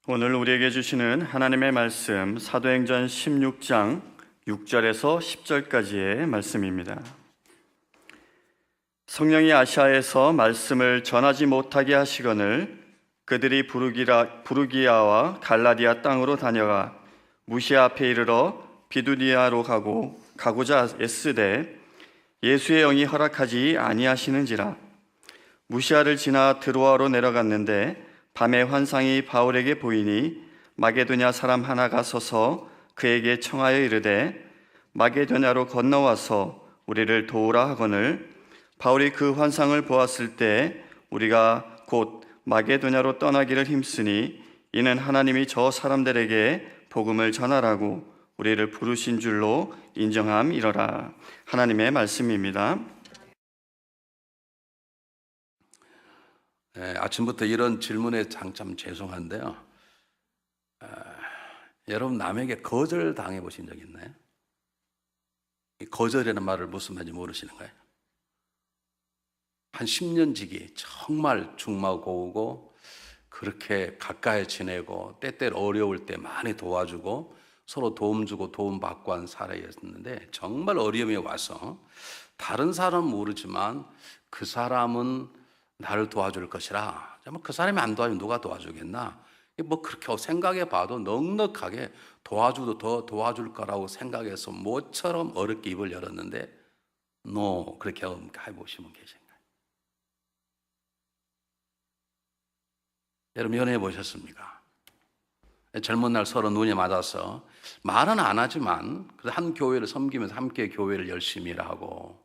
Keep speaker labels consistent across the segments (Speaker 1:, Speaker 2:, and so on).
Speaker 1: 오늘 우리에게 주시는 하나님의 말씀 사도행전 16장 6절에서 10절까지의 말씀입니다. 성령이 아시아에서 말씀을 전하지 못하게 하시거늘 그들이 부르기아와 갈라디아 땅으로 다녀가 무시아 앞에 이르러 비두니아로 가고자 애쓰되 예수의 영이 허락하지 아니하시는지라. 무시아를 지나 드로아로 내려갔는데 밤에 환상이 바울에게 보이니 마게도냐 사람 하나가 서서 그에게 청하여 이르되 마게도냐로 건너와서 우리를 도우라 하거늘 바울이 그 환상을 보았을 때 우리가 곧 마게도냐로 떠나기를 힘쓰니 이는 하나님이 저 사람들에게 복음을 전하라고 우리를 부르신 줄로 인정함이러라. 하나님의 말씀입니다.
Speaker 2: 아침부터 이런 질문에 참 죄송한데요. 여러분 남에게 거절당해 보신 적 있나요? 이 거절이라는 말을 무슨 말인지 모르시는 거예요? 한 10년 지기 정말 중마고우고 그렇게 가까이 지내고 때때로 어려울 때 많이 도와주고 서로 도움 주고 도움 받고 한 사람이었는데 정말 어려움이 와서 다른 사람은 모르지만 그 사람은 나를 도와줄 것이라. 그 사람이 안 도와주면 누가 도와주겠나? 그렇게 생각해 봐도 넉넉하게 도와줘도 더 도와줄 거라고 생각해서 모처럼 어렵게 입을 열었는데 그렇게 해보시면 계신가요? 여러분 연애해 보셨습니까? 젊은 날 서로 눈이 맞아서 말은 안 하지만 한 교회를 섬기면서 함께 교회를 열심히 일하고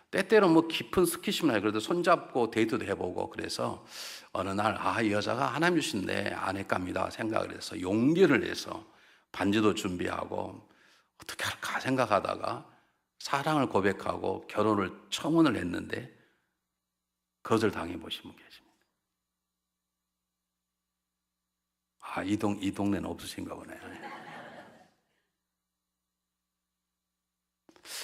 Speaker 2: 때때로 깊은 스킨십을 해요. 그래도 손잡고 데이트도 해보고 그래서 어느 날 이 여자가 하나님 주신데 아내갑니다 생각을 해서 용기를 내서 반지도 준비하고 어떻게 할까 생각하다가 사랑을 고백하고 결혼을 청혼을 했는데 거절당해 보신 분 계십니다. 이 동네는 없으신가 보네요.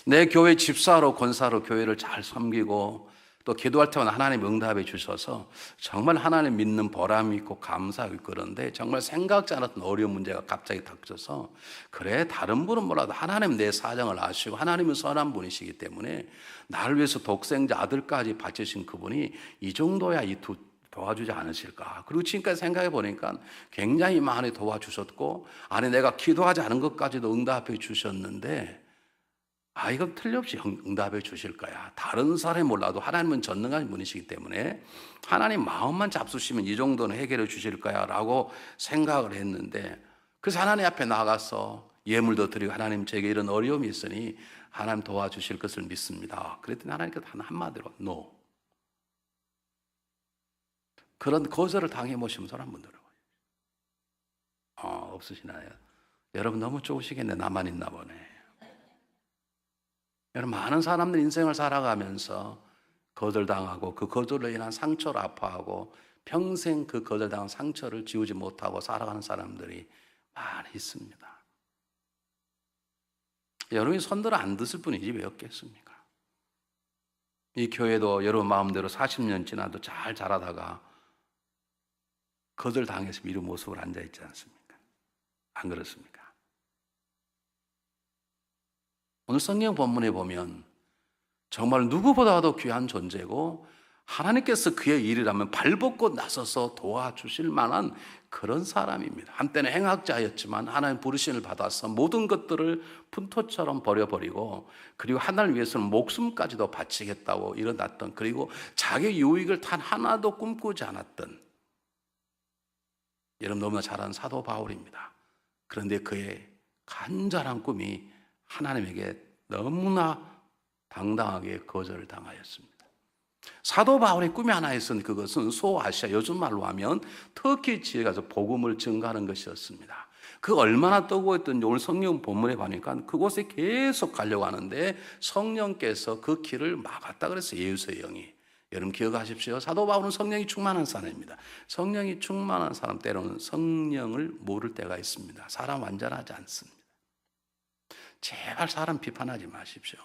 Speaker 2: 내 교회 집사로 권사로 교회를 잘 섬기고 또 기도할 때마다 하나님 응답해 주셔서 정말 하나님 믿는 보람이 있고 감사하고 그런데 정말 생각지 않았던 어려운 문제가 갑자기 닥쳐서 그래 다른 분은 몰라도 하나님 내 사정을 아시고 하나님은 선한 분이시기 때문에 나를 위해서 독생자 아들까지 바치신 그분이 이 정도야 도와주지 않으실까. 그리고 지금까지 생각해 보니까 굉장히 많이 도와주셨고 내가 기도하지 않은 것까지도 응답해 주셨는데 이건 틀림없이 응답해 주실 거야. 다른 사람이 몰라도 하나님은 전능한 분이시기 때문에 하나님 마음만 잡수시면 이 정도는 해결해 주실 거야 라고 생각을 했는데 그래서 하나님 앞에 나가서 예물도 드리고 하나님 제게 이런 어려움이 있으니 하나님 도와주실 것을 믿습니다. 그랬더니 하나님께서 한마디로 NO. 그런 거절을 당해 보시면 손 한번 들어봐요. 없으시나요? 여러분 너무 좋으시겠네. 나만 있나 보네. 여러분 많은 사람들 인생을 살아가면서 거절당하고 그 거절로 인한 상처를 아파하고 평생 그 거절당한 상처를 지우지 못하고 살아가는 사람들이 많이 있습니다. 여러분이 손들어 안 드실 분이지 왜 없겠습니까? 이 교회도 여러분 마음대로 40년 지나도 잘 자라다가 거절당해서 이런 모습으로 앉아있지 않습니까? 안 그렇습니까? 오늘 성경 본문에 보면 정말 누구보다도 귀한 존재고 하나님께서 그의 일이라면 발벗고 나서서 도와주실 만한 그런 사람입니다. 한때는 행악자였지만 하나님 부르심을 받아서 모든 것들을 푼토처럼 버려버리고 그리고 하나님을 위해서는 목숨까지도 바치겠다고 일어났던 그리고 자기 유익을 단 하나도 꿈꾸지 않았던 여러분 너무나 잘 아는 사도 바울입니다. 그런데 그의 간절한 꿈이 하나님에게 너무나 당당하게 거절을 당하였습니다. 사도 바울의 꿈이 하나 있었는데 그것은 소아시아 요즘 말로 하면 터키 지역에 가서 복음을 증가하는 것이었습니다. 그 얼마나 뜨거웠던지 오늘 성경 본문에 보니까 그곳에 계속 가려고 하는데 성령께서 그 길을 막았다 그랬어요. 예수의 영이. 여러분 기억하십시오. 사도 바울은 성령이 충만한 사람입니다. 성령이 충만한 사람 때로는 성령을 모를 때가 있습니다. 사람 완전하지 않습니다. 제발 사람 비판하지 마십시오.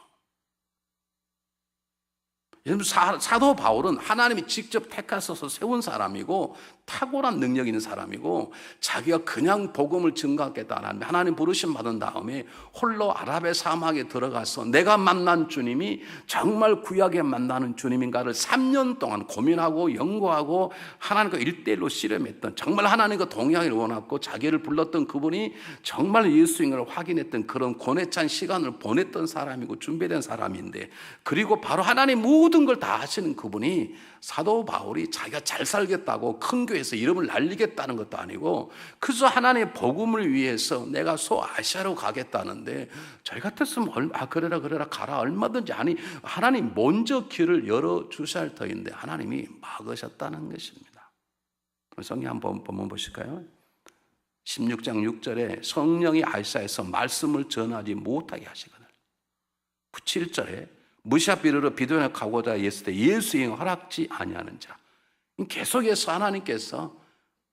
Speaker 2: 여러분 사도 바울은 하나님이 직접 택하셔서 세운 사람이고 탁월한 능력 있는 사람이고, 자기가 그냥 복음을 증거하겠다는 하나님 부르심 받은 다음에 홀로 아랍의 사막에 들어가서 내가 만난 주님이 정말 구약에 만나는 주님인가를 3년 동안 고민하고 연구하고 하나님과 1대1로 씨름했던, 정말 하나님과 동행하기를 원했고 자기를 불렀던 그분이 정말 예수인을 확인했던 그런 고뇌찬 시간을 보냈던 사람이고 준비된 사람인데, 그리고 바로 하나님 모든 걸 다 하시는 그분이 사도 바울이 자기가 잘 살겠다고 큰 교회에서 이름을 날리겠다는 것도 아니고, 그저 하나님의 복음을 위해서 내가 소아시아로 가겠다는데, 저희 같았으면 그래라 가라 얼마든지, 아니 하나님 먼저 길을 열어주셔야 할 터인데 하나님이 막으셨다는 것입니다. 성경 한번 보실까요? 16장 6절에 성령이 아시아에서 말씀을 전하지 못하게 하시거늘, 7절에 무시아비르로 비도에 가고자 했을 때 예수의 허락지 아니하는 자. 계속해서 하나님께서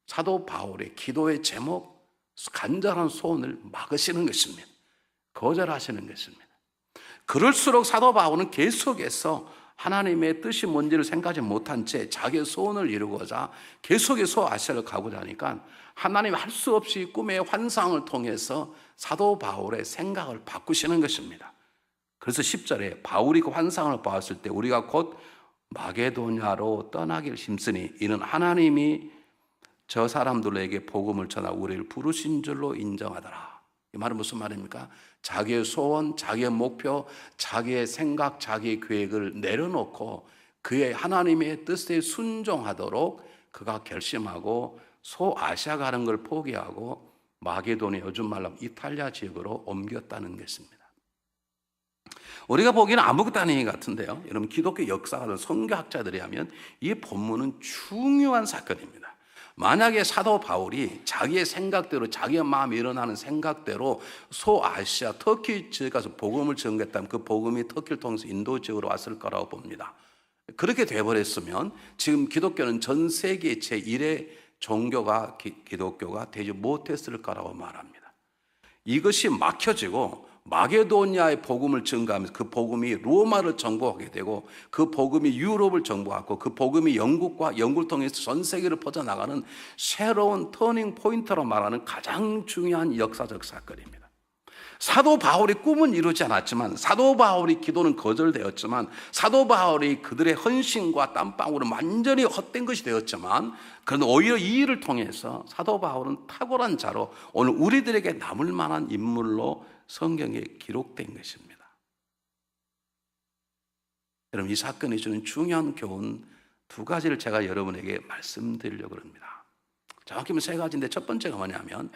Speaker 2: 사도 바울의 기도의 제목, 간절한 소원을 막으시는 것입니다. 거절하시는 것입니다. 그럴수록 사도 바울은 계속해서 하나님의 뜻이 뭔지를 생각하지 못한 채 자기의 소원을 이루고자 계속해서 아시아를 가고자 하니까, 하나님이 할 수 없이 꿈의 환상을 통해서 사도 바울의 생각을 바꾸시는 것입니다. 그래서 10절에 바울이 그 환상을 보았을 때 우리가 곧 마게도냐로 떠나기를 힘쓰니 이는 하나님이 저 사람들에게 복음을 전하 우리를 부르신 줄로 인정하더라. 이 말은 무슨 말입니까? 자기의 소원, 자기의 목표, 자기의 생각, 자기의 계획을 내려놓고 그의 하나님의 뜻에 순종하도록 그가 결심하고 소아시아 가는 걸 포기하고 마게도냐, 요즘 말로 이탈리아 지역으로 옮겼다는 것입니다. 우리가 보기에는 아무것도 아닌 것 같은데요, 여러분, 기독교 역사가든 선교학자들이 하면 이 본문은 중요한 사건입니다. 만약에 사도 바울이 자기의 생각대로, 자기의 마음에 일어나는 생각대로 소아시아 터키 지역에 가서 복음을 전개했다면 그 복음이 터키를 통해서 인도 지역으로 왔을 거라고 봅니다. 그렇게 돼버렸으면 지금 기독교는 전 세계 제1의 종교가 기독교가 되지 못했을 거라고 말합니다. 이것이 막혀지고 마게도니아의 복음을 증거하면서 그 복음이 로마를 정복하게 되고, 그 복음이 유럽을 정복하고, 그 복음이 영국을 통해서 전 세계를 퍼져나가는 새로운 터닝 포인트로 말하는 가장 중요한 역사적 사건입니다. 사도 바울이 꿈은 이루지 않았지만, 사도 바울이 기도는 거절되었지만, 사도 바울이 그들의 헌신과 땀방울은 완전히 헛된 것이 되었지만, 그런데 오히려 이 일을 통해서 사도 바울은 탁월한 자로 오늘 우리들에게 남을 만한 인물로 성경에 기록된 것입니다. 여러분, 이 사건이 주는 중요한 교훈 두 가지를 제가 여러분에게 말씀드리려고 합니다. 정확히 보면 세 가지인데, 첫 번째가 뭐냐면,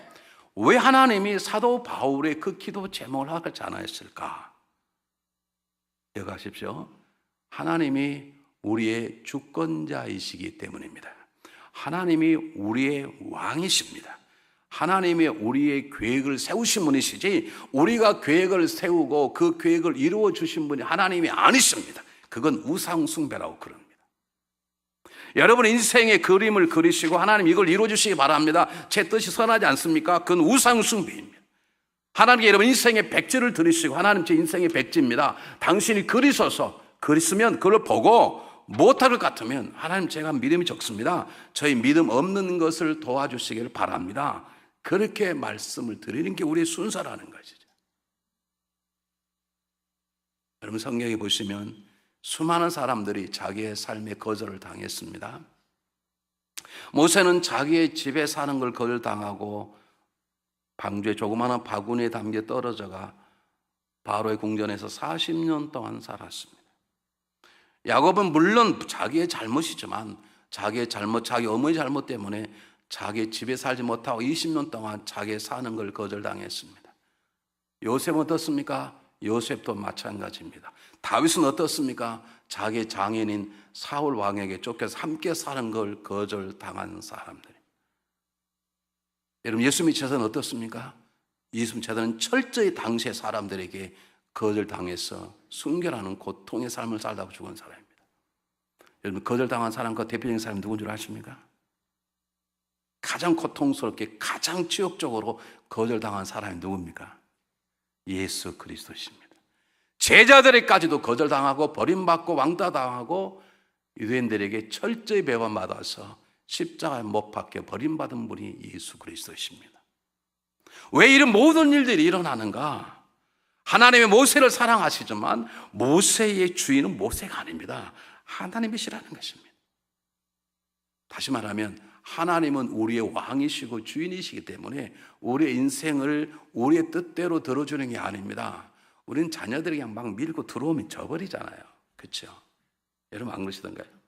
Speaker 2: 왜 하나님이 사도 바울의 그 기도 제목을 하지 않았을까? 기억하십시오. 하나님이 우리의 주권자이시기 때문입니다. 하나님이 우리의 왕이십니다. 하나님이 우리의 계획을 세우신 분이시지, 우리가 계획을 세우고 그 계획을 이루어 주신 분이 하나님이 아니십니다. 그건 우상 숭배라고 그럽니다. 여러분 인생의 그림을 그리시고 하나님 이걸 이루어 주시기 바랍니다. 제 뜻이 선하지 않습니까? 그건 우상 숭배입니다. 하나님께 여러분 인생의 백지를 들이시고, 하나님 제 인생의 백지입니다, 당신이 그리셔서, 그리시면 그걸 보고 못할 것 같으면 하나님 제가 믿음이 적습니다, 저희 믿음 없는 것을 도와주시기를 바랍니다. 그렇게 말씀을 드리는 게 우리의 순서라는 것이죠. 여러분 성경에 보시면 수많은 사람들이 자기의 삶에 거절을 당했습니다. 모세는 자기의 집에 사는 걸 거절당하고 방주에 조그마한 바구니에 담겨 떨어져가 바로의 궁전에서 40년 동안 살았습니다. 야곱은 물론 자기의 잘못이지만 자기의 잘못, 자기 어머니 잘못 때문에 자기 집에 살지 못하고 20년 동안 자기 사는 걸 거절당했습니다. 요셉은 어떻습니까? 요셉도 마찬가지입니다. 다윗은 어떻습니까? 자기 장인인 사울 왕에게 쫓겨서 함께 사는 걸 거절당한 사람들. 여러분 예수 믿으셔서는 어떻습니까? 예수 믿으셔서는 철저히 당시의 사람들에게 거절당해서 순결하는 고통의 삶을 살다가 죽은 사람입니다. 여러분 거절당한 사람과 대표적인 사람이 누군 줄 아십니까? 가장 고통스럽게 가장 지옥적으로 거절당한 사람이 누굽니까? 예수 그리스도십니다. 제자들에게까지도 거절당하고 버림받고 왕따당하고 유대인들에게 철저히 배반받아서 십자가에 못 박혀 버림받은 분이 예수 그리스도이십니다. 왜 이런 모든 일들이 일어나는가? 하나님의 모세를 사랑하시지만 모세의 주인은 모세가 아닙니다. 하나님이시라는 것입니다. 다시 말하면 하나님은 우리의 왕이시고 주인이시기 때문에 우리의 인생을 우리의 뜻대로 들어주는 게 아닙니다. 우리는 자녀들이 그냥 막 밀고 들어오면 져버리잖아요. 그렇죠? 여러분 안 그러시던가요?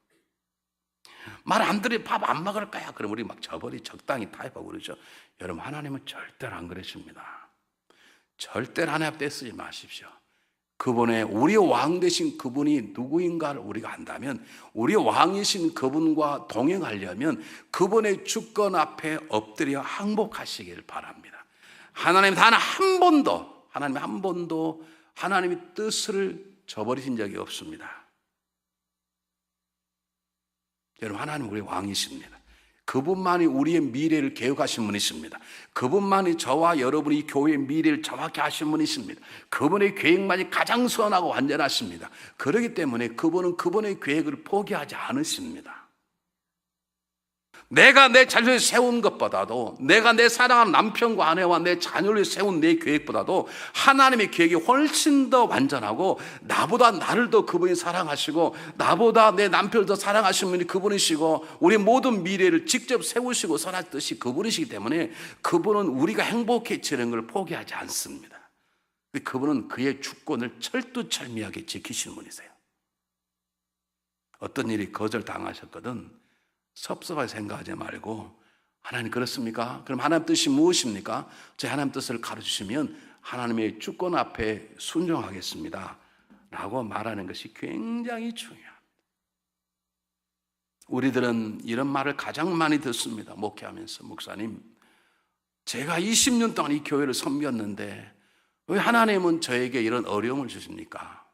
Speaker 2: 말 안 들으면 밥 안 먹을 거야. 그럼 우리 막 적당히 타협하고 그러죠. 여러분 하나님은 절대로 안 그러십니다. 절대로 하나님 떼쓰지 마십시오. 그분의 우리의 왕 되신 그분이 누구인가를 우리가 안다면, 우리의 왕이신 그분과 동행하려면 그분의 주권 앞에 엎드려 항복하시길 바랍니다. 하나님 단 한 번도, 하나님 한 번도 하나님의 뜻을 저버리신 적이 없습니다. 여러분 하나님 우리의 왕이십니다. 그분만이 우리의 미래를 계획하신 분이십니다. 그분만이 저와 여러분이 교회의 미래를 정확히 하신 분이십니다. 그분의 계획만이 가장 선하고 완전하십니다. 그렇기 때문에 그분은 그분의 계획을 포기하지 않으십니다. 내가 내 자녀를 세운 것보다도, 내가 내 사랑하는 남편과 아내와 내 자녀를 세운 내 계획보다도 하나님의 계획이 훨씬 더 완전하고, 나보다 나를 더 그분이 사랑하시고, 나보다 내 남편을 더 사랑하시는 분이 그분이시고, 우리 모든 미래를 직접 세우시고 선하듯이 그분이시기 때문에 그분은 우리가 행복해지는 걸 포기하지 않습니다. 그분은 그의 주권을 철두철미하게 지키시는 분이세요. 어떤 일이 거절당하셨거든 섭섭하게 생각하지 말고, 하나님 그렇습니까? 그럼 하나님 뜻이 무엇입니까? 제 하나님 뜻을 가르치시면 하나님의 주권 앞에 순종하겠습니다 라고 말하는 것이 굉장히 중요합니다. 우리들은 이런 말을 가장 많이 듣습니다. 목회하면서, 목사님 제가 20년 동안 이 교회를 섬겼는데 왜 하나님은 저에게 이런 어려움을 주십니까?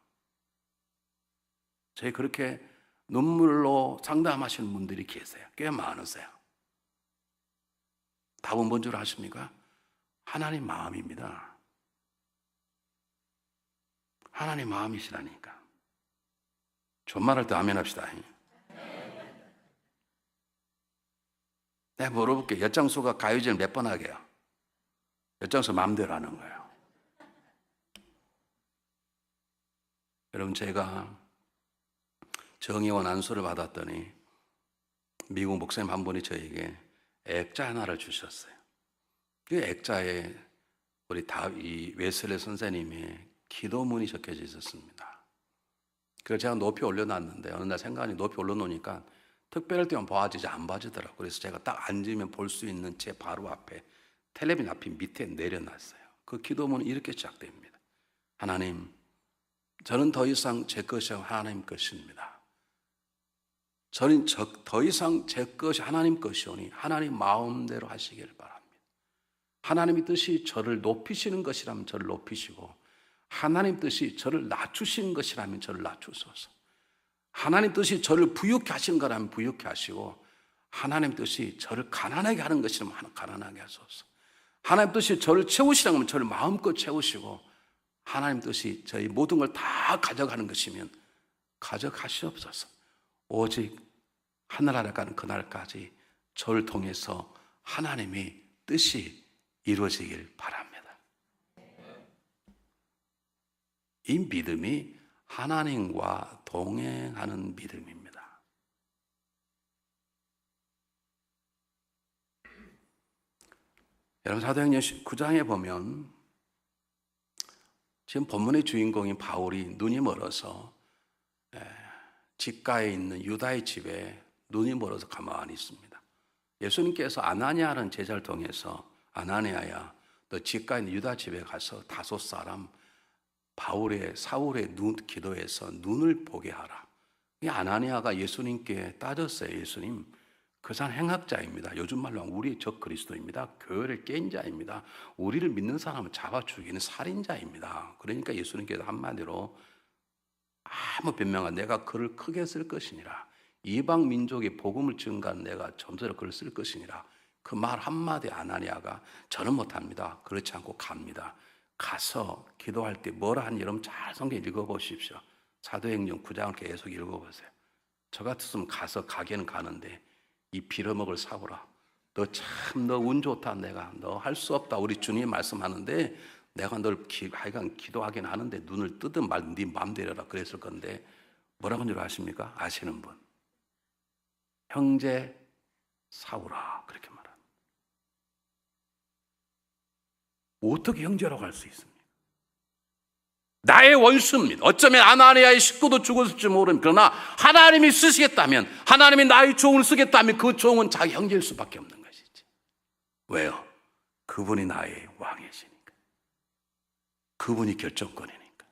Speaker 2: 저희 그렇게 눈물로 상담하시는 분들이 계세요. 꽤 많으세요. 답은 뭔 줄 아십니까? 하나님 마음입니다. 하나님 마음이시라니까. 존말할 때 아멘 합시다. 내가 물어볼게요. 엿장수가 가요제를 몇 번 하게요? 엿장수 마음대로 하는 거예요. 여러분 제가 정의원 안수를 받았더니 미국 목사님 한 분이 저에게 액자 하나를 주셨어요. 그 액자에 우리 이 웨슬리 선생님의 기도문이 적혀져 있었습니다. 그걸 제가 높이 올려놨는데 어느 날 생각하니 높이 올려놓으니까 특별할 때만 봐지지 안 봐지더라고요. 그래서 제가 딱 앉으면 볼 수 있는 제 바로 앞에 텔레비전 앞에 밑에 내려놨어요. 그 기도문은 이렇게 시작됩니다. 하나님, 저는 더 이상 제 것이 아니라 하나님 것입니다. 저는 더 이상 제 것이 하나님 것이오니 하나님 마음대로 하시길 바랍니다. 하나님의 뜻이 저를 높이시는 것이라면 저를 높이시고, 하나님 뜻이 저를 낮추시는 것이라면 저를 낮추소서. 하나님 뜻이 저를 부유케 하시는 거라면 부유케 하시고, 하나님 뜻이 저를 가난하게 하는 것이라면 가난하게 하소서. 하나님 뜻이 저를 채우시라면 저를 마음껏 채우시고, 하나님 뜻이 저희 모든 걸 다 가져가는 것이면 가져가시옵소서. 오직 하늘 아래 가는 그날까지 저를 통해서 하나님의 뜻이 이루어지길 바랍니다. 이 믿음이 하나님과 동행하는 믿음입니다. 여러분 사도행전 9장에 보면 지금 본문의 주인공인 바울이 눈이 멀어서 집가에 있는 유다의 집에 눈이 멀어서 가만히 있습니다. 예수님께서 아나니아라는 제자를 통해서 아나니아야 너 집가에 있는 유다 집에 가서 5 사람 사울의 눈 기도해서 눈을 보게 하라. 이 아나니아가 예수님께 따졌어요. 예수님, 그 사람 행악자입니다. 요즘 말로 우리의 적 그리스도입니다. 교회를 깬 자입니다. 우리를 믿는 사람을 잡아 죽이는 살인자입니다. 그러니까 예수님께서 한마디로 아무 변명한 내가 그를 크게 쓸 것이니라. 이방 민족의 복음을 증가한 내가 점수로 그를 쓸 것이니라. 그 말 한마디 아나니아가 저는 못합니다. 그렇지 않고 갑니다. 가서 기도할 때 뭐라 하는지 여러분 잘 성경 읽어보십시오. 사도행전 9장을 계속 읽어보세요. 저 같았으면 가서 가게는 가는데 이 빌어먹을 사울아, 너 참 너 운 좋다. 내가 너 할 수 없다. 우리 주님이 말씀하는데 내가 널 하여간 기도하긴 하는데 눈을 뜨든 말든 네 마음대로라 그랬을 건데 뭐라고 한 줄 아십니까? 아시는 분. 형제 사울아 그렇게 말합니다. 어떻게 형제라고 할 수 있습니까? 나의 원수입니다. 어쩌면 아나니아의 식구도 죽었을지 모르는, 그러나 하나님이 쓰시겠다면, 하나님이 나의 종을 쓰겠다면 그 종은 자기 형제일 수밖에 없는 것이지. 왜요? 그분이 나의 왕이시니까. 그분이 결정권이니까.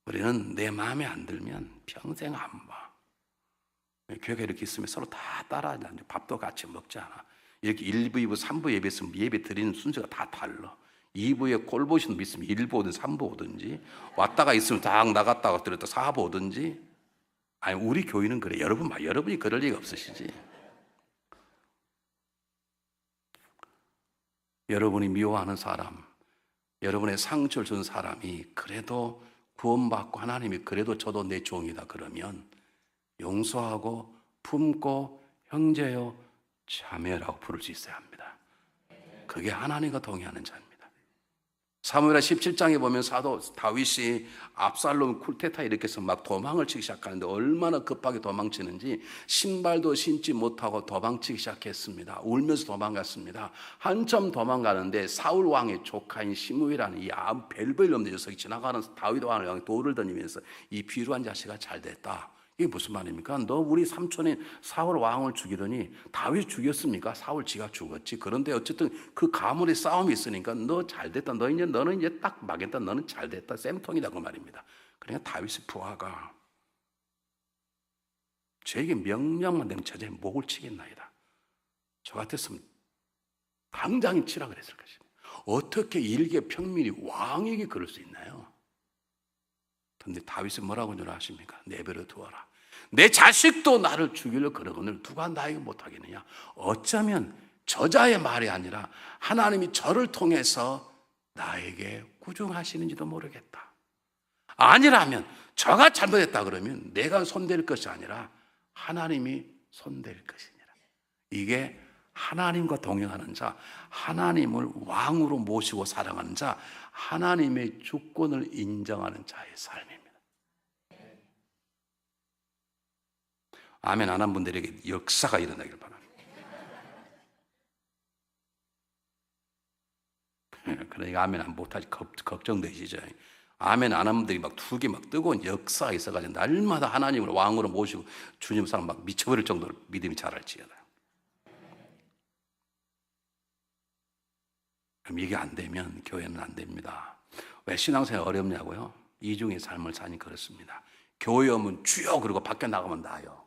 Speaker 2: 우리는 내 마음에 안 들면 평생 안 봐. 교회가 이렇게 있으면 서로 다 따라하자. 밥도 같이 먹지 않아. 이렇게 1부, 2부, 3부 예배 있으면 예배 드리는 순서가 다 달라. 2부에 꼴 보시는 분 있으면 1부 오든 3부 오든지, 왔다가 있으면 딱 나갔다가 들었다 4부 오든지. 아니, 우리 교회는 그래. 여러분이 그럴 리가 없으시지. 여러분이 미워하는 사람, 여러분의 상처를 준 사람이 그래도 구원받고 하나님이 그래도 저도 내 종이다 그러면 용서하고 품고 형제요 자매라고 부를 수 있어야 합니다. 그게 하나님과 동의하는 자입니다. 사무엘하 17장에 보면 사도 다윗이 압살롬 쿨테타 이렇게 해서 막 도망을 치기 시작하는데 얼마나 급하게 도망치는지 신발도 신지 못하고 도망치기 시작했습니다. 울면서 도망갔습니다. 한참 도망가는데 사울 왕의 조카인 시므이라는 이 벨벨 없는 녀석이 지나가는 다윗 왕을 향해 돌을 던지면서 이 비루한 자식아 잘됐다. 이게 무슨 말입니까? 너 우리 삼촌인 사울 왕을 죽이더니 다윗 죽였습니까? 사울 지가 죽었지. 그런데 어쨌든 그 가문의 싸움이 있으니까 너 잘됐다. 너는 이제 딱 막겠다. 너는 잘됐다. 쌤통이다 그 말입니다. 그러니까 다윗의 부하가 저에게 명령만 되면 저제 목을 치겠나이다. 저 같았으면 당장 치라 그랬을 것입니다. 어떻게 일개 평민이 왕에게 그럴 수 있나요? 근데 다윗은 뭐라고 줄 아십니까? 내버려 두어라. 내 자식도 나를 죽이려 그러거늘 누가 나에게 못하겠느냐? 어쩌면 저자의 말이 아니라 하나님이 저를 통해서 나에게 구중하시는지도 모르겠다. 아니라면 저가 잘못했다 그러면 내가 손댈 것이 아니라 하나님이 손댈 것이니라. 이게 하나님과 동행하는 자, 하나님을 왕으로 모시고 사랑하는 자, 하나님의 주권을 인정하는 자의 삶입니다. 아멘 안 한 분들에게 역사가 일어나길 바랍니다. 그러니까 아멘 안 못하지 걱정되시죠. 아멘 안 한 분들이 막 두 개 막 뜨거운 역사가 있어가지고 날마다 하나님을 왕으로 모시고 주님 사랑 막 미쳐버릴 정도로 믿음이 자랄지어다. 그럼 이게 안 되면 교회는 안 됩니다. 왜 신앙생활 어렵냐고요? 이중의 삶을 사니 그렇습니다. 교회 오면 주여 그러고 밖에 나가면 나요.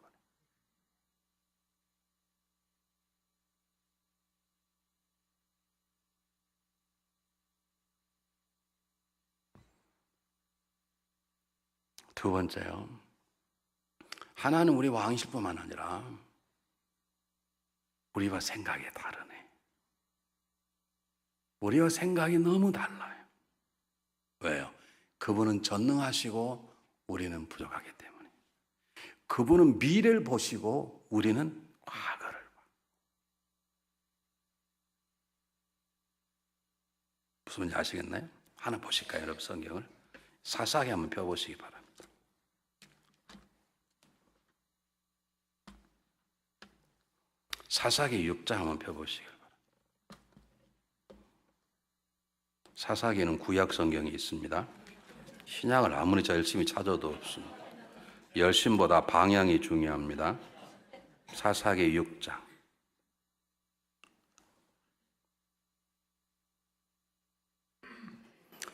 Speaker 2: 두 번째요. 하나는 우리 왕이실 뿐만 아니라 우리와 생각이 다르네. 우리와 생각이 너무 달라요. 왜요? 그분은 전능하시고 우리는 부족하기 때문에. 그분은 미래를 보시고 우리는 과거를 봐. 무슨 말인지 아시겠나요? 하나 보실까요, 여러분 성경을? 사사기 한번 펴보시기 바랍니다. 사사기 6장 한번 펴보시기 바랍니다. 사사기는 구약 성경이 있습니다. 신약을 아무리 열심히 찾아도 없습니다. 열심보다 방향이 중요합니다. 사사기 6장.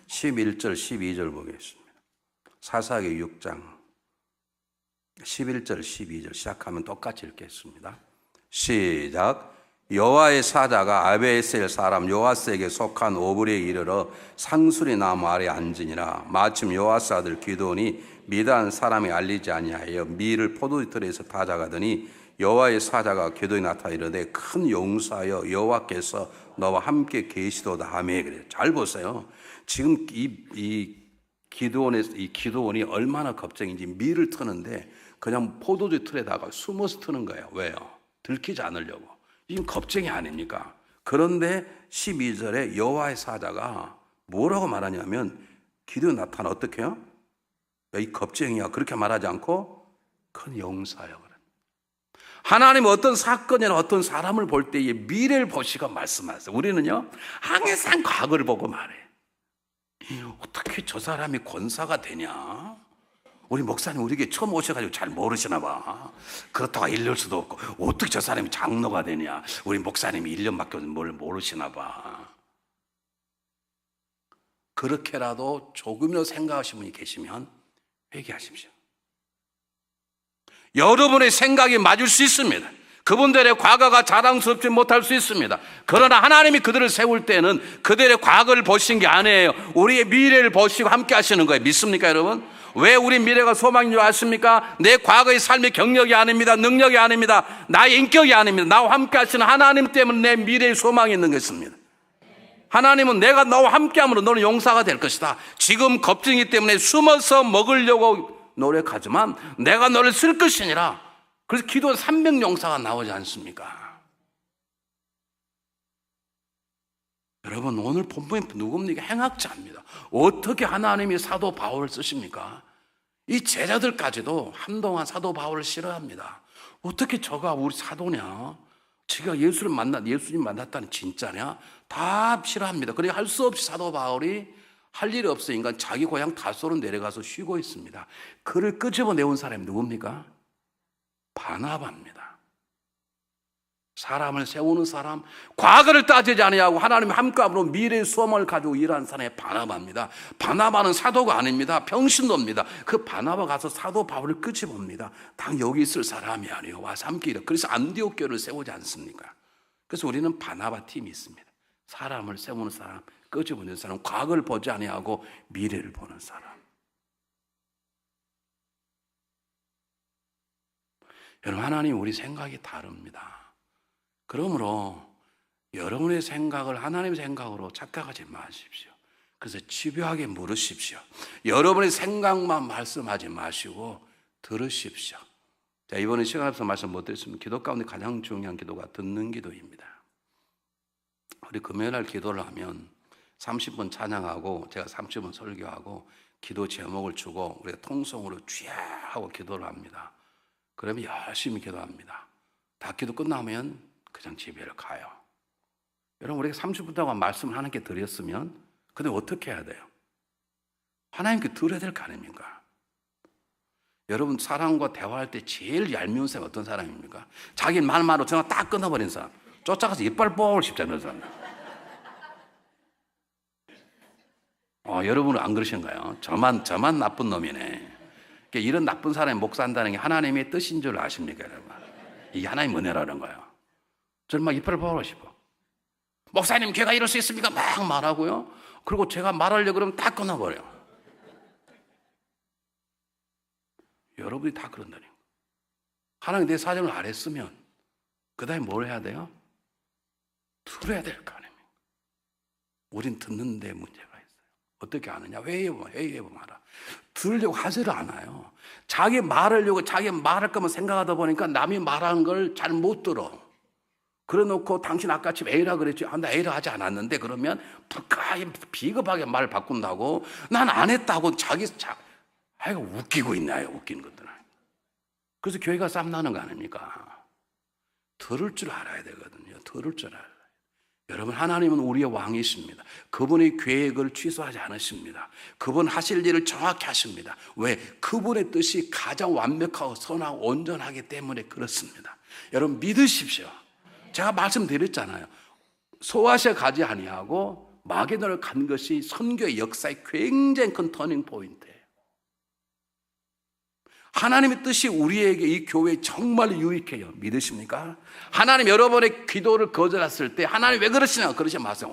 Speaker 2: (11절) (12절) 보겠습니다. 사사기 6장 11절 12절 시작하면 똑같이 읽겠습니다. 시작. 여호와의 사자가 아비에셀 사람 요아스에게 속한 오브리에 이르러 상수리 나무 아래 앉으니라. 마침 요아스 아들 기드온이 미다한 사람이 알리지 아니하여 밀을 포도틀에서 다져가더니 여호와의 사자가 기드온이 나타나 이르되 큰 용사여 여호와께서 너와 함께 계시도다 하매. 그래요. 잘 보세요. 지금 이 기드온이 얼마나 겁쟁인지 밀을 트는데 그냥 포도주 틀에다가 숨어서 트는 거예요. 왜요? 들키지 않으려고. 이건 겁쟁이 아닙니까? 그런데 12절에 여호와의 사자가 뭐라고 말하냐면 기드온 나타나 어떻게 해요? 야, 이 겁쟁이야. 그렇게 말하지 않고 큰 용사여. 하나님은 어떤 사건이나 어떤 사람을 볼 때에 미래를 보시고 말씀하세요. 우리는요 항상 과거를 보고 말해. 어떻게 저 사람이 권사가 되냐? 우리 목사님 우리에게 처음 오셔가지고 잘 모르시나 봐. 그렇다고 이럴 수도 없고 어떻게 저 사람이 장로가 되냐? 우리 목사님이 1년밖에 뭘 모르시나 봐. 그렇게라도 조금이라도 생각하시는 분이 계시면 회개하십시오. 여러분의 생각이 맞을 수 있습니다. 그분들의 과거가 자랑스럽지 못할 수 있습니다. 그러나 하나님이 그들을 세울 때는 그들의 과거를 보신 게 아니에요. 우리의 미래를 보시고 함께 하시는 거예요. 믿습니까 여러분? 왜 우리 미래가 소망인 줄 아십니까? 내 과거의 삶의 경력이 아닙니다. 능력이 아닙니다. 나의 인격이 아닙니다. 나와 함께 하시는 하나님 때문에 내 미래의 소망이 있는 것입니다. 하나님은 내가 너와 함께함으로 너는 용사가 될 것이다. 지금 겁쟁이 때문에 숨어서 먹으려고 노력하지만 내가 너를 쓸 것이니라. 그래서 기도원 300용사가 나오지 않습니까? 여러분 오늘 본문이 누굽니까? 행악자입니다. 어떻게 하나님이 사도 바울을 쓰십니까? 이 제자들까지도 한동안 사도 바울을 싫어합니다. 어떻게 저가 우리 사도냐? 지가 예수님 만났다는 진짜냐? 다 싫어합니다. 그러니 할 수 없이 사도 바울이 할 일이 없으니까 자기 고향 다소로 내려가서 쉬고 있습니다. 그를 끄집어내온 사람이 누굽니까? 바나바입니다. 사람을 세우는 사람, 과거를 따지지 아니하고 하나님의 함께함으로 미래의 소망을 가지고 일하는 사람이 바나바입니다. 바나바는 사도가 아닙니다. 병신도입니다. 그 바나바 가서 사도 바울을 끄집어옵니다. 당 여기 있을 사람이 아니에요. 와서 함께 일해. 그래서 안디옥 교회를 세우지 않습니까? 그래서 우리는 바나바 팀이 있습니다. 사람을 세우는 사람, 끄집어내는 사람, 과거를 보지 아니하고 미래를 보는 사람. 여러분 하나님 우리 생각이 다릅니다. 그러므로 여러분의 생각을 하나님의 생각으로 착각하지 마십시오. 그래서 집요하게 물으십시오. 여러분의 생각만 말씀하지 마시고 들으십시오. 자, 이번에 시간 없어서 말씀 못 드렸으면 기도 가운데 가장 중요한 기도가 듣는 기도입니다. 우리 금요일날 기도를 하면 30분 찬양하고 제가 30분 설교하고 기도 제목을 주고 우리가 통성으로 쥐야 하고 기도를 합니다. 그러면 열심히 기도합니다. 다 기도 끝나면 그냥 집에를 가요. 여러분 우리가 30분 동안 말씀을 하나님께 드렸으면 근데 어떻게 해야 돼요? 하나님께 들어야 될 거 아닙니까? 여러분 사람과 대화할 때 제일 얄미운 사람이 어떤 사람입니까? 자기 말만으로 전화 딱 끊어버린 사람. 쫓아가서 이빨 뽑을 싶잖아요. 사람. 여러분은 안 그러신가요? 저만 나쁜 놈이네. 이런 나쁜 사람이 목 산다는 게 하나님의 뜻인 줄 아십니까 여러분? 이게 하나님 은혜라는 거예요. 저는 막 이빨을 뽑고 싶어. 목사님 제가 이럴 수 있습니까? 막 말하고요. 그리고 제가 말하려고 그러면 다 끊어버려요. 여러분이 다 그런다니. 하나님 내 사정을 알았으면 그 다음에 뭘 해야 돼요? 들어야 될 거 아닙니까? 우린 듣는 데 문제가 있어요. 어떻게 아느냐? 회의해보면 알아. 들으려고 하지를 않아요. 자기 말하려고 자기 말할 거면 생각하다 보니까 남이 말하는 걸 잘 못 들어. 그래 놓고 당신 아까처럼 A라 그랬지. 나 A라 하지 않았는데 그러면 비겁하게 말 바꾼다고 난 안 했다고 웃기고 있나요? 웃기는 것들은. 그래서 교회가 쌈나는 거 아닙니까? 들을 줄 알아야 되거든요. 들을 줄 알아요. 여러분 하나님은 우리의 왕이십니다. 그분의 계획을 취소하지 않으십니다. 그분 하실 일을 정확히 하십니다. 왜? 그분의 뜻이 가장 완벽하고 선하고 온전하기 때문에 그렇습니다. 여러분 믿으십시오. 제가 말씀드렸잖아요. 소아시아 가지 아니하고 마게도를 간 것이 선교의 역사의 굉장히 큰 터닝 포인트예요. 하나님의 뜻이 우리에게 이 교회에 정말 유익해요. 믿으십니까? 하나님 여러분의 기도를 거절했을 때 하나님 왜 그러시냐 그러지 마세요.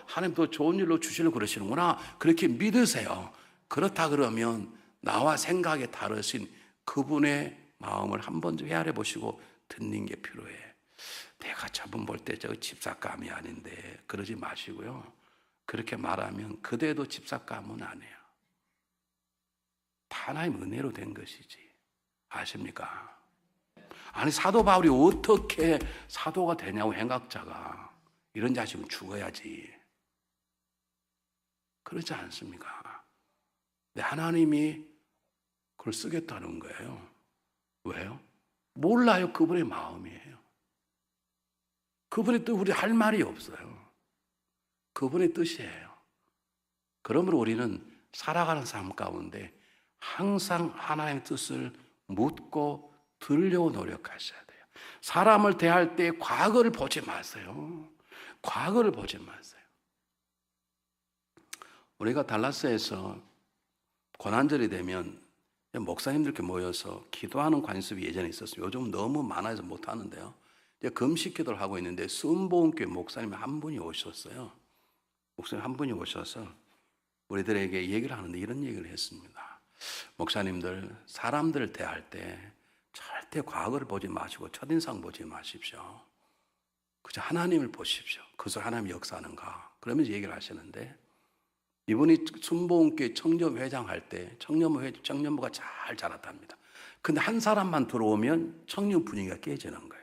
Speaker 2: 하나님 더 좋은 일로 주시려고 그러시는구나. 그렇게 믿으세요. 그렇다 그러면 나와 생각이 다르신 그분의 마음을 한 번 좀 헤아려 보시고 듣는 게 필요해. 내가 저분 볼 때 저 집사감이 아닌데 그러지 마시고요. 그렇게 말하면 그대도 집사감은 아니에요. 다 하나님 은혜로 된 것이지. 아십니까? 아니 사도 바울이 어떻게 사도가 되냐고 행각자가. 이런 자식은 죽어야지. 그렇지 않습니까? 근데 하나님이 그걸 쓰겠다는 거예요. 왜요? 몰라요. 그분의 마음이에요. 그분의 뜻 우리 할 말이 없어요. 그분의 뜻이에요. 그러므로 우리는 살아가는 삶 가운데 항상 하나님의 뜻을 묻고 들으려고 노력하셔야 돼요. 사람을 대할 때 과거를 보지 마세요. 과거를 보지 마세요. 우리가 달라스에서 고난절이 되면 목사님들께 모여서 기도하는 관습이 예전에 있었어요. 요즘 너무 많아서 못 하는데요. 이제 금식 기도를 하고 있는데 순복음교회 목사님 한 분이 오셨어요. 목사님 한 분이 오셔서 우리들에게 얘기를 하는데 이런 얘기를 했습니다. 목사님들, 사람들을 대할 때 절대 과거를 보지 마시고 첫인상 보지 마십시오. 그저 하나님을 보십시오. 그래서 하나님이 역사하는가. 그러면서 얘기를 하시는데 이분이 순복음교회 청년회장 할 때 청년부가 잘 자랐답니다. 근데 한 사람만 들어오면 청년 분위기가 깨지는 거예요.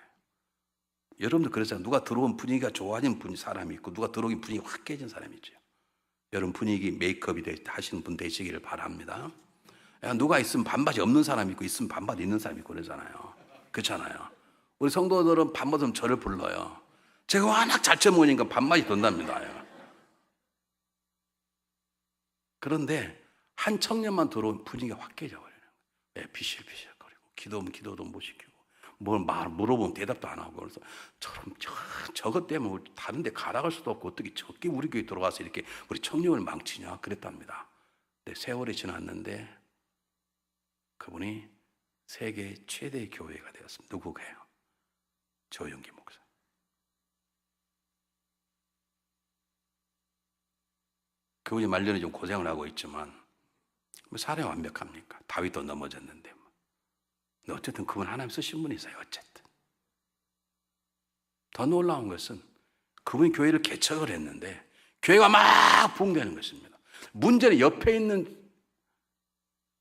Speaker 2: 여러분도 그러잖아요. 누가 들어온 분위기가 좋아진 사람이 있고 누가 들어오긴 분위기가 확 깨진 사람이 있죠. 여러분 분위기 메이크업이 하시는 분 되시기를 바랍니다. 누가 있으면 반바지 없는 사람이 있고 있으면 반바지 있는 사람이 있고 그러잖아요. 그렇잖아요. 우리 성도들은 반바지 저를 불러요. 제가 워낙 잘 쳐먹으니까 반바지 돈답니다. 그런데 한 청년만 들어오면 분위기가 확 깨져버려요. 비실비실거리고 기도하면 기도도 못 시키고 뭘 물어보면 대답도 안 하고 그래서 저것 때문에 다른 데 가라갈 수도 없고 어떻게 저기 우리 교회 들어가서 이렇게 우리 청년을 망치냐 그랬답니다. 근데 세월이 지났는데 그분이 세계 최대의 교회가 되었습니다. 누구게요? 조영기 목사. 그분이 말년에 좀 고생을 하고 있지만 사람이 완벽합니까? 다윗도 넘어졌는데 근데 어쨌든 그분 하나님 쓰신 분이세요. 어쨌든 더 놀라운 것은 그분이 교회를 개척을 했는데 교회가 막 붕괴하는 것입니다. 문제는 옆에 있는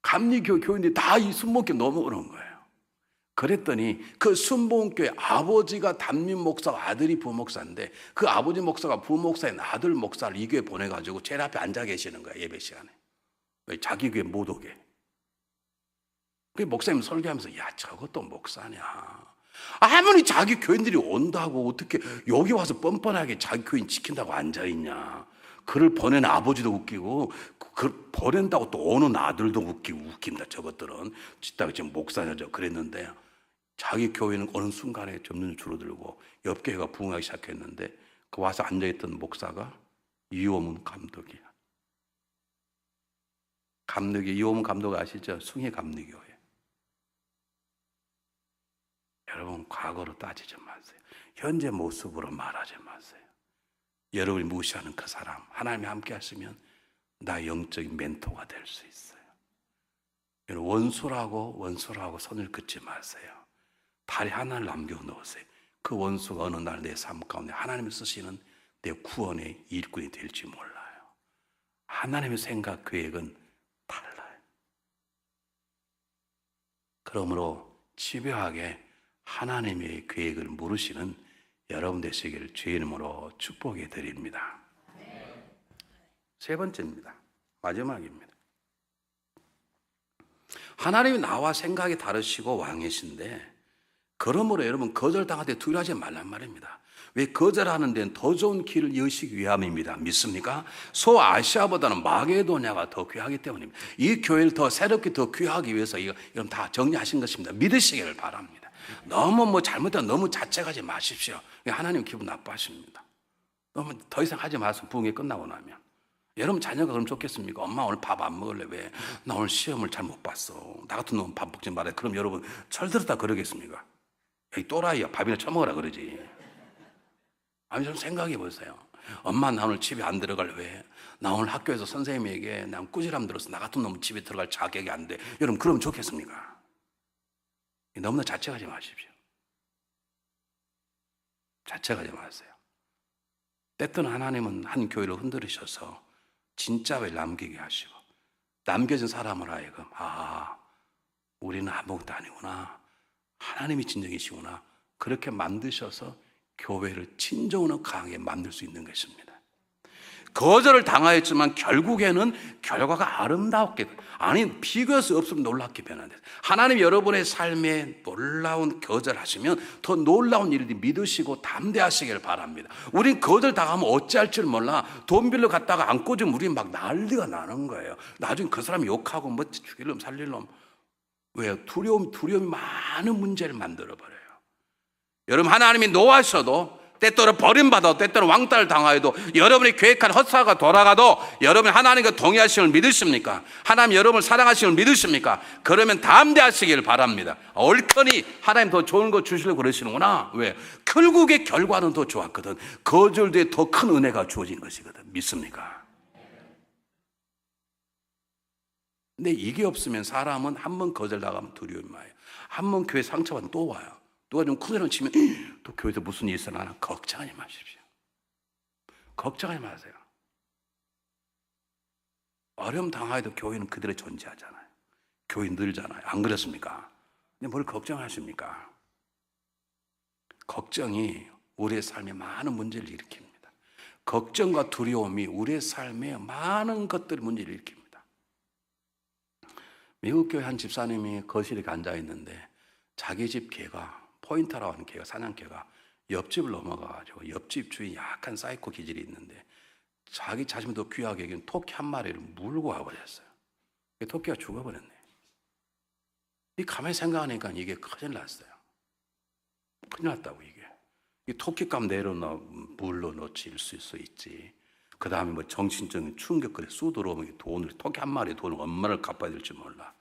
Speaker 2: 감리교 교인들이 다 이 순복음교회 넘어오는 거예요. 그랬더니 그 순복음교회 아버지가 담임 목사가 아들이 부목사인데 그 아버지 목사가 부목사인 아들 목사를 이 교회에 보내가지고 제일 앞에 앉아 계시는 거예요. 예배 시간에. 자기 교회 못 오게. 그 목사님 설교하면서 야 저것도 목사냐. 아무리 자기 교인들이 온다고 어떻게 여기 와서 뻔뻔하게 자기 교인 지킨다고 앉아있냐. 그를 보낸 아버지도 웃기고 그를 보낸다고 또 오는 아들도 웃긴다. 저것들은 짓다가 지금 목사냐 저 그랬는데 자기 교회는 어느 순간에 점점 줄어들고 옆 교회가 부흥하기 시작했는데 그 와서 앉아있던 목사가 이호문 감독이야. 이호문 감독 아시죠? 숭의 감리교회. 여러분 과거로 따지지 마세요. 현재 모습으로 말하지 마세요. 여러분이 무시하는 그 사람 하나님이 함께 하시면 나 영적인 멘토가 될 수 있어요. 여러분 원수라고 손을 긋지 마세요. 다리 하나를 남겨놓으세요. 그 원수가 어느 날 내 삶 가운데 하나님이 쓰시는 내 구원의 일꾼이 될지 몰라요. 하나님의 생각 계획은 달라요. 그러므로 집요하게 하나님의 계획을 물으시는 여러분 되시기를 주의 이름으로 축복해 드립니다. 세 번째입니다. 마지막입니다. 하나님이 나와 생각이 다르시고 왕이신데 그러므로 여러분 거절당할 때 두려워하지 말란 말입니다. 왜 거절하는 데는 더 좋은 길을 여시기 위함입니다. 믿습니까? 소아시아보다는 마게도냐가 더 귀하기 때문입니다. 이 교회를 더 새롭게 더 귀하기 위해서 이건 다 정리하신 것입니다. 믿으시기를 바랍니다. 너무 잘못하면 너무 자책하지 마십시오. 하나님 기분 나빠하십니다. 너무 더 이상 하지 마세요. 부흥이 끝나고 나면. 여러분 자녀가 그럼 좋겠습니까? 엄마 오늘 밥 안 먹을래? 왜? 나 오늘 시험을 잘 못 봤어. 나 같은 놈은 밥 먹지 말아요. 그럼 여러분 철들었다 그러겠습니까? 이 또라이야 밥이나 처먹으라 그러지. 아니 좀 생각해 보세요. 엄마 나 오늘 집에 안 들어갈래? 왜? 나 오늘 학교에서 선생님에게 난 꾸지람 들어서 나 같은 놈은 집에 들어갈 자격이 안 돼. 여러분 그러면 좋겠습니까? 너무나 자책하지 마십시오. 자책하지 마세요. 때때는 하나님은 한 교회를 흔들으셔서 진짜 왜 남기게 하시고 남겨진 사람을 하여금 우리는 아무것도 아니구나, 하나님이 진정이시구나, 그렇게 만드셔서 교회를 진정으로 강하게 만들 수 있는 것입니다. 거절을 당하였지만 결국에는 결과가 아름답게, 아니 비교할 수 없으면 놀랍게 변한다. 하나님 여러분의 삶에 놀라운 거절하시면 더 놀라운 일을 믿으시고 담대하시길 바랍니다. 우린 거절 당하면 어찌할 줄 몰라. 돈 빌려 갔다가 안 꽂으면 우린 막 난리가 나는 거예요. 나중에 그 사람 욕하고 뭐 죽일 놈 살릴 놈. 왜요? 두려움이 많은 문제를 만들어버려요. 여러분, 하나님이 노하셔도, 때때로 버림받아도, 때때로 왕따를 당하여도, 여러분이 계획한 헛사가 돌아가도 여러분이 하나님과 동의하심을 믿으십니까? 하나님 여러분을 사랑하심을 믿으십니까? 그러면 담대하시길 바랍니다. 옳거니 하나님 더 좋은 거 주시려고 그러시는구나. 왜? 결국의 결과는 더 좋았거든. 거절 뒤에 더 큰 은혜가 주어진 것이거든. 믿습니까? 근데 이게 없으면 사람은 한 번 거절당하면 두려움이 와요. 한 번 교회 상처받으면 또 와요. 누가 좀 큰 소리 치면 또 교회에서 무슨 일이 일어나나 걱정하지 마십시오. 걱정하지 마세요. 어려움 당하여도 교회는 그대로 존재하잖아요. 교회 늘잖아요. 안 그렇습니까? 근데 뭘 걱정하십니까? 걱정이 우리의 삶에 많은 문제를 일으킵니다. 걱정과 두려움이 우리의 삶에 많은 것들이 문제를 일으킵니다. 미국 교회 한 집사님이 거실에 앉아 있는데 자기 집 개가, 포인터라고 하는 개가, 사냥개가 옆집을 넘어가가지고 옆집 주인 약한 사이코 기질이 있는데 자기 자신도 귀하게 여긴 토끼 한 마리를 물고 와버렸어요. 토끼가 죽어버렸네. 이 가만히 생각하니까 이게 큰일 났어요. 큰일 났다고. 이게 이 토끼값 내려놔 물로 놓칠 수 있지. 그 다음에 뭐 정신적인 충격거리 쑥 들어오면 돈을, 토끼 한 마리의 돈을 얼마를 갚아야 될지 몰라.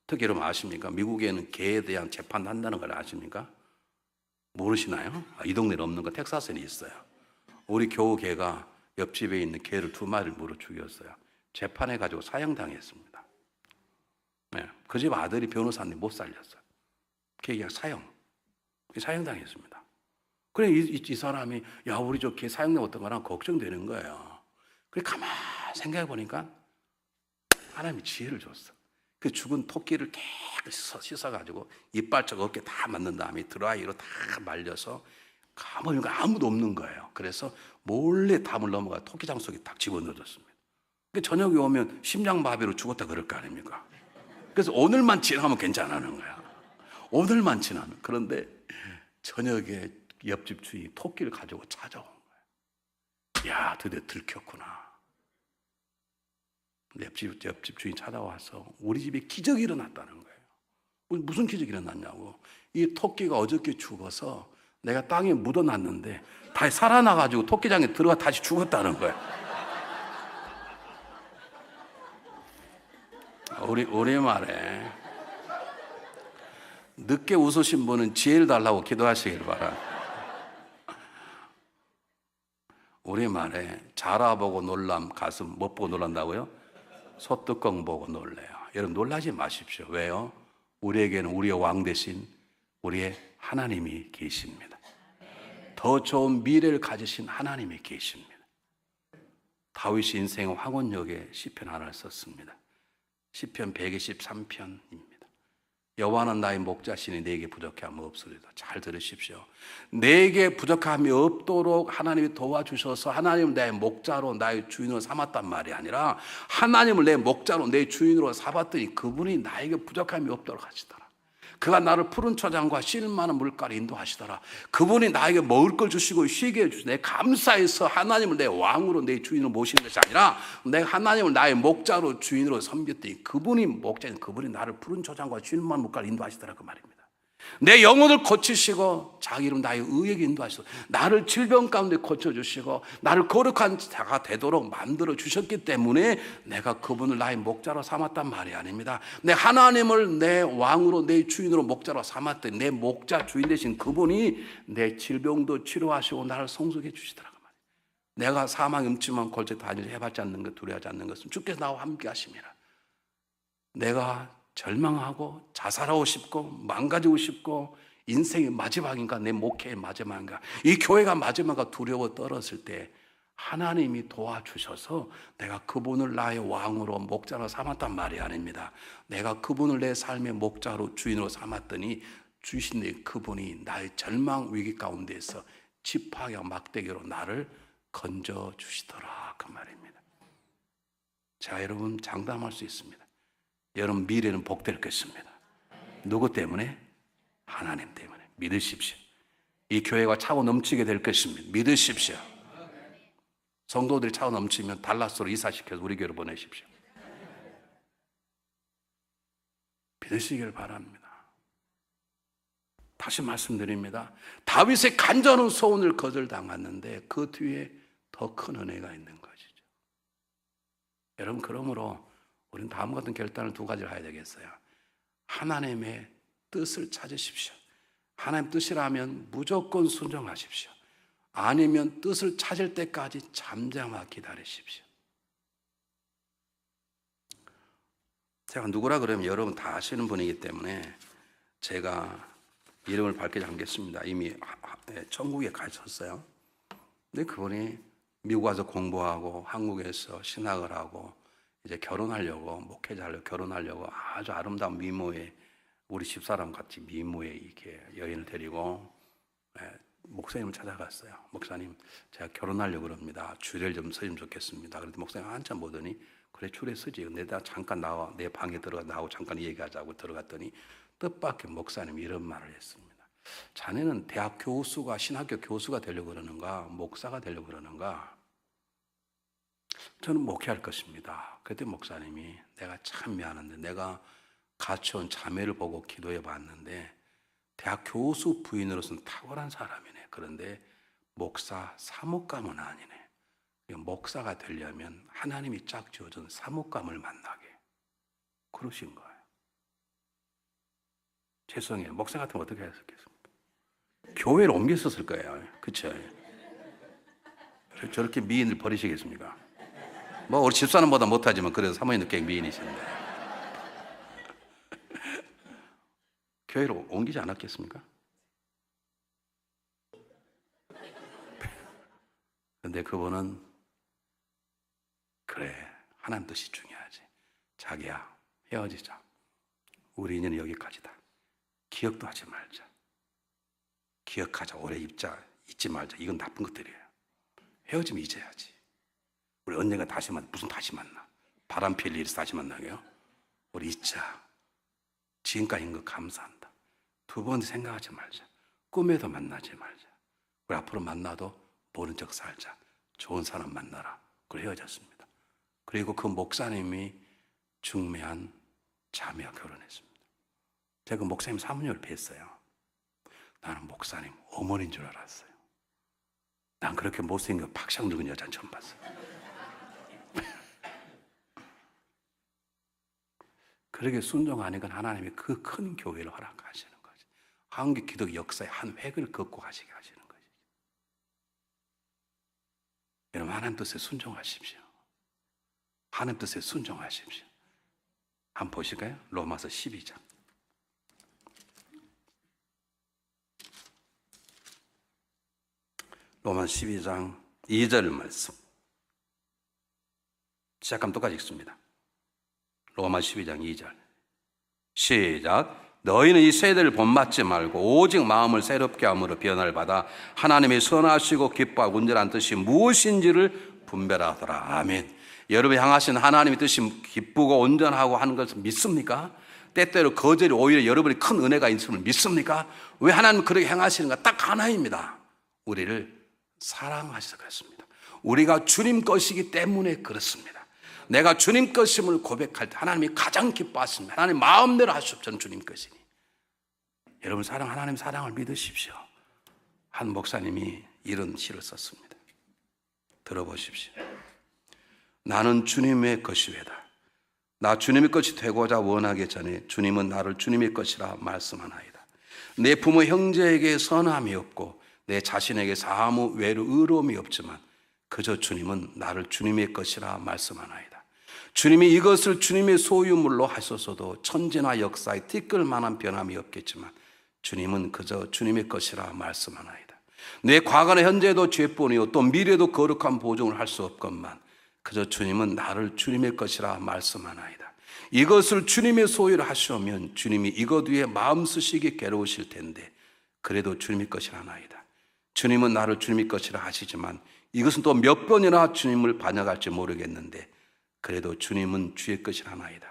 Speaker 2: 특히 여러분 아십니까? 미국에는 개에 대한 재판도 한다는 걸 아십니까? 모르시나요? 이 동네는 없는 거 텍사스에 있어요. 우리 교우 개가 옆집에 있는 개를 2마리를 물어 죽였어요. 재판해가지고 사형당했습니다. 네, 그 집 아들이 변호사인데 못 살렸어요. 개 그냥 사형당했습니다. 그래 이 사람이 야 우리 저 개 사형당 어떤 거랑 걱정되는 거예요. 그래 가만히 생각해 보니까 하나님이 지혜를 줬어. 그 죽은 토끼를 깨끗이 씻어가지고 이빨짝 어깨 다 맞는 다음에 드라이로 다 말려서 가만히 아무도 없는 거예요. 그래서 몰래 담을 넘어가 토끼장 속에 딱 집어넣어줬습니다. 저녁에 오면 심장마비로 죽었다 그럴 거 아닙니까? 그래서 오늘만 지나면 괜찮아하는 거야. 오늘만 지나면. 그런데 저녁에 옆집 주인이 토끼를 가지고 찾아온 거예요. 야, 드디어 들켰구나. 옆집 주인 찾아와서 우리 집에 기적이 일어났다는 거예요. 무슨 기적이 일어났냐고. 이 토끼가 어저께 죽어서 내가 땅에 묻어놨는데 다시 살아나가지고 토끼장에 들어가 다시 죽었다는 거예요. 우리 말에 늦게 웃으신 분은 지혜를 달라고 기도하시길 바랍니다. 우리 말에 자라보고 놀람 가슴 못 보고 놀란다고요? 소뚜껑 보고 놀래요. 여러분 놀라지 마십시오. 왜요? 우리에게는 우리의 왕 대신 우리의 하나님이 계십니다. 더 좋은 미래를 가지신 하나님이 계십니다. 다윗이 인생 황혼역에 시편 하나를 썼습니다. 시편 123편입니다. 여호와는 나의 목자시니 내게 부족함이 없으리다. 잘 들으십시오. 내게 부족함이 없도록 하나님이 도와주셔서 하나님을 내 목자로 나의 주인으로 삼았단 말이 아니라 하나님을 내 목자로 내 주인으로 삼았더니 그분이 나에게 부족함이 없도록 하시더라. 그가 나를 푸른 초장과 실 많은 물가로 인도하시더라. 그분이 나에게 먹을 걸 주시고 쉬게 해주시고 내 감사해서 하나님을 내 왕으로 내 주인으로 모시는 것이 아니라 내가 하나님을 나의 목자로 주인으로 섬겼더니 그분이 목자인 그분이 나를 푸른 초장과 실 많은 물가로 인도하시더라 그 말입니다. 내 영혼을 고치시고 자기 이름 나의 의에게 인도하시고 나를 질병 가운데 고쳐주시고 나를 거룩한 자가 되도록 만들어 주셨기 때문에 내가 그분을 나의 목자로 삼았단 말이 아닙니다. 내 하나님을 내 왕으로 내 주인으로 목자로 삼았더니 내 목자 주인 되신 그분이 내 질병도 치료하시고 나를 성숙해 주시더라 그 말이에요. 내가 사망의 음침한 골짜기 다니려 해봤지 않는 것 두려워하지 않는 것은 주께서 나와 함께 하심이라. 내가 절망하고 자살하고 싶고 망가지고 싶고 인생의 마지막인가 내 목회의 마지막인가 이 교회가 마지막인가 두려워 떨었을 때 하나님이 도와주셔서 내가 그분을 나의 왕으로 목자로 삼았단 말이 아닙니다. 내가 그분을 내 삶의 목자로 주인으로 삼았더니 주신 내 그분이 나의 절망 위기 가운데에서 지팡이와 막대기로 나를 건져주시더라, 그 말입니다. 제가 여러분 장담할 수 있습니다. 여러분 미래는 복될 것입니다. 누구 때문에? 하나님 때문에. 믿으십시오. 이 교회가 차고 넘치게 될 것입니다. 믿으십시오. 성도들이 차고 넘치면 달라스로 이사시켜서 우리 교회로 보내십시오. 믿으시길 바랍니다. 다시 말씀드립니다. 다윗의 간절한 소원을 거절당했는데 그 뒤에 더 큰 은혜가 있는 것이죠. 여러분, 그러므로 우리는 다음 같은 결단을 두 가지를 해야 되겠어요. 하나님의 뜻을 찾으십시오. 하나님 뜻이라면 무조건 순종하십시오. 아니면 뜻을 찾을 때까지 잠잠하게 기다리십시오. 제가 누구라 그러면 여러분 다 아시는 분이기 때문에 제가 이름을 밝히지 않겠습니다. 이미 천국에 가셨어요. 근데 그분이 미국 와서 공부하고 한국에서 신학을 하고 이제 결혼하려고, 목회자로 결혼하려고 아주 아름다운 미모의, 우리 집사람 같이 미모의 이렇게 여인을 데리고 목사님을 찾아갔어요. 목사님, 제가 결혼하려고 그럽니다. 주례를 좀 서주면 좋겠습니다. 그런데 목사님 한참 보더니 그래, 주례 서지. 내가 잠깐 나와, 내 방에 들어가 나하고 잠깐 얘기하자고 들어갔더니 뜻밖의 목사님이 이런 말을 했습니다. 자네는 대학 교수가, 신학교 교수가 되려고 그러는가, 목사가 되려고 그러는가? 저는 목회할 것입니다. 그때 목사님이, 내가 참 미안한데 내가 같이 온 자매를 보고 기도해 봤는데 대학 교수 부인으로서는 탁월한 사람이네. 그런데 목사 사목감은 아니네. 목사가 되려면 하나님이 짝 지어준 사목감을 만나게. 그러신 거예요. 죄송해요. 목사 같으면 어떻게 했었겠습니까? 교회를 옮겼었을 거예요. 그렇죠? 저렇게 미인을 버리시겠습니까? 뭐 우리 집사람보다 못하지만 그래도 사모님 꽤 미인이신데. 교회로 옮기지 않았겠습니까? 근데 그분은 그래, 하나님 뜻이 중요하지. 자기야, 헤어지자. 우리 인연은 여기까지다. 기억도 하지 말자. 기억하자. 오래 잊지 말자. 이건 나쁜 것들이에요. 헤어지면 잊어야지. 우리 언젠가 다시 무슨 다시 만나? 바람 필 일이 다시 만나게요? 우리 잊자. 지금까지인 거 감사한다. 두 번 생각하지 말자. 꿈에도 만나지 말자. 우리 앞으로 만나도 모른 척 살자. 좋은 사람 만나라. 그리고 헤어졌습니다. 그리고 그 목사님이 중매한 자매와 결혼했습니다. 제가 그 목사님 사모님을 뵀어요. 나는 목사님 어머니인 줄 알았어요. 난 그렇게 못생긴 박상 늙은 여자는 처음 봤어요. 그렇게 순종하는 건 하나님이 그 큰 교회를 허락하시는 거죠. 한국 기독 역사의 한 획을 긋고 가시게 하시는 거죠. 여러분, 하나님 뜻에 순종하십시오. 하나님 뜻에 순종하십시오. 한번 보실까요? 로마서 12장. 로마서 12장 2절 말씀. 시작하면 똑같이 읽습니다. 로마 12장 2절. 시작. 너희는 이 세대를 본받지 말고 오직 마음을 새롭게 함으로 변화를 받아 하나님의 선하시고 기뻐하고 온전한 뜻이 무엇인지를 분별하더라. 아멘. 여러분 향하신 하나님의 뜻이 기쁘고 온전하고 하는 것을 믿습니까? 때때로 거절이 오히려 여러분이 큰 은혜가 있음을 믿습니까? 왜 하나님은 그렇게 행하시는가? 딱 하나입니다. 우리를 사랑하셔서 그렇습니다. 우리가 주님 것이기 때문에 그렇습니다. 내가 주님 것임을 고백할 때 하나님이 가장 기뻐하십니다. 하나님 마음대로 하십시오. 저는 주님 것이니. 여러분 하나님 사랑을 믿으십시오. 한 목사님이 이런 시를 썼습니다. 들어보십시오. 나는 주님의 것이외다. 나 주님의 것이 되고자 원하기 전에 주님은 나를 주님의 것이라 말씀하나이다. 내 부모 형제에게 선함이 없고 내 자신에게서 아무 의로움이 없지만 그저 주님은 나를 주님의 것이라 말씀하나이다. 주님이 이것을 주님의 소유물로 하셨어도 천지나 역사에 티끌 만한 변함이 없겠지만 주님은 그저 주님의 것이라 말씀하나이다. 내 과거나 현재도 죄뿐이요 또 미래도 거룩한 보증을 할 수 없건만 그저 주님은 나를 주님의 것이라 말씀하나이다. 이것을 주님의 소유를 하시오면 주님이 이것 위에 마음 쓰시기 괴로우실 텐데 그래도 주님의 것이라나이다. 주님은 나를 주님의 것이라 하시지만 이것은 또 몇 번이나 주님을 반역할지 모르겠는데 그래도 주님은 주의 것이라나이다.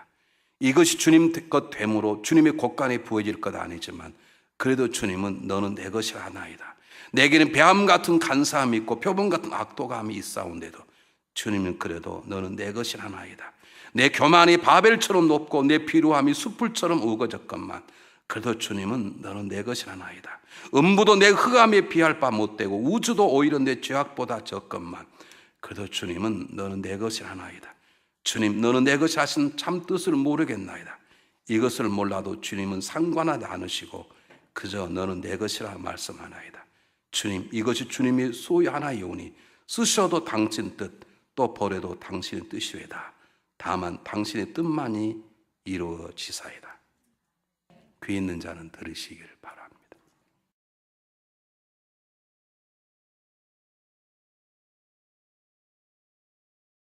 Speaker 2: 이것이 주님 것 되므로 주님의 곳간에 부어질 것 아니지만 그래도 주님은 너는 내 것이라나이다. 내게는 배암 같은 간사함이 있고 표범 같은 악독함이 있사온데도 주님은 그래도 너는 내 것이라나이다. 내 교만이 바벨처럼 높고 내 피로함이 숯불처럼 우거졌건만 그래도 주님은 너는 내 것이라나이다. 음부도 내 흑암에 비할 바 못되고 우주도 오히려 내 죄악보다 적건만 그래도 주님은 너는 내 것이라나이다. 주님 너는 내 것이 하신 참 뜻을 모르겠나이다. 이것을 몰라도 주님은 상관하지 않으시고 그저 너는 내 것이라 말씀하나이다. 주님 이것이 주님이 소유하나이오니 쓰셔도 당신 뜻 또 버려도 당신의 뜻이외다. 다만 당신의 뜻만이 이루어지사이다. 귀 있는 자는 들으시기를 바랍니다.